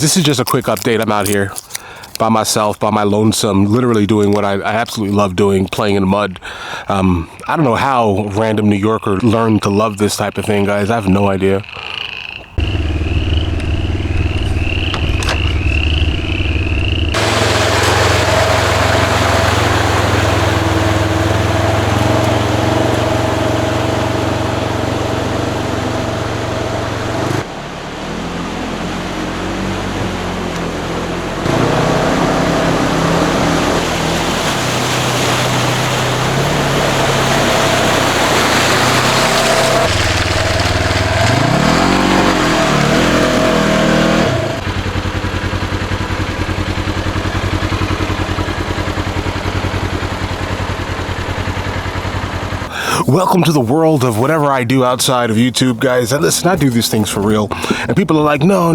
This is just a quick update. I'm out here by myself, by my lonesome, literally doing what I absolutely love doing, playing in the mud. I don't know how random New Yorker learned to love this type of thing, guys. I have no idea. Welcome to the world of whatever I do outside of YouTube, guys. And listen, I do these things for real. And people are like, no,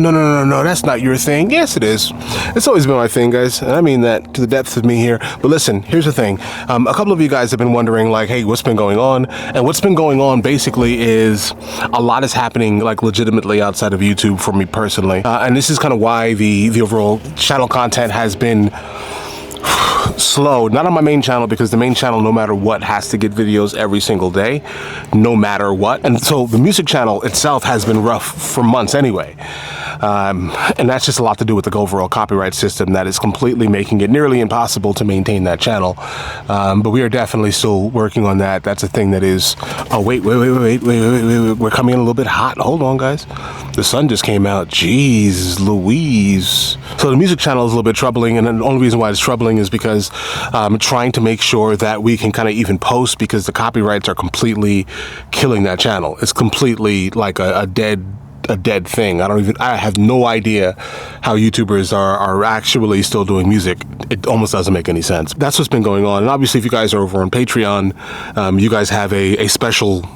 that's not your thing. Yes, it is. It's always been my thing, guys. And I mean that to the depths of me here. But listen, here's the thing. A couple of you guys have been wondering, like, hey, what's been going on? And what's been going on basically is a lot is happening, like, legitimately outside of YouTube for me personally. And this is kind of why the overall channel content has been slow. Not on my main channel, because the main channel, no matter what, has to get videos every single day, no matter what. And so the music channel itself has been rough for months anyway. And that's just a lot to do with the overall copyright system that is completely making it nearly impossible to maintain that channel. But we are definitely still working on that. That's a thing that is... Oh, wait. We're coming in a little bit hot. Hold on, guys. The sun just came out. Jeez Louise. So the music channel is a little bit troubling, and the only reason why it's troubling is because I'm trying to make sure that we can kind of even post, because the copyrights are completely killing that channel. It's completely like a dead thing. I have no idea how YouTubers are actually still doing music. It almost doesn't make any sense. That's what's been going on. And obviously, if you guys are over on Patreon, you guys have a special,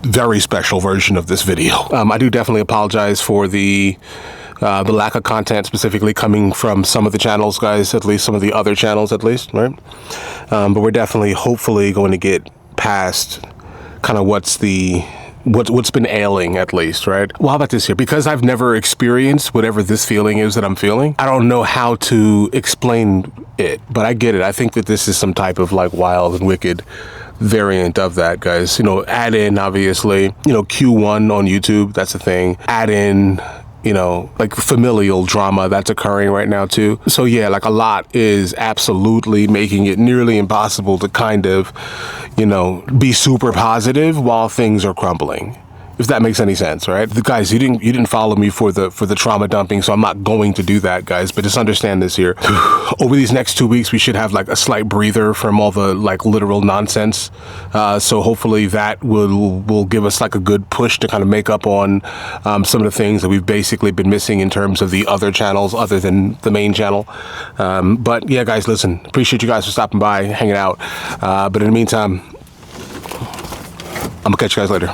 very special version of this video. I do definitely apologize for the lack of content specifically coming from some of the channels, guys, at least some of the other channels, at least, right? But we're definitely, hopefully, going to get past kind of what's been ailing, at least, right? Well, how about this here? Because I've never experienced whatever this feeling is that I'm feeling, I don't know how to explain it, but I get it. I think that this is some type of like wild and wicked variant of that, guys. You know, add in, obviously, you know, Q1 on YouTube, that's a thing. Add in, you know, like familial drama that's occurring right now too. So yeah, like a lot is absolutely making it nearly impossible to kind of, you know, be super positive while things are crumbling. If that makes any sense, right? The guys, you didn't follow me for the trauma dumping, so I'm not going to do that, guys. But just understand this here. Over these next 2 weeks, we should have like a slight breather from all the like literal nonsense. So hopefully that will give us like a good push to kind of make up on some of the things that we've basically been missing in terms of the other channels other than the main channel. But yeah, guys, listen, appreciate you guys for stopping by, hanging out. But in the meantime, I'm gonna catch you guys later.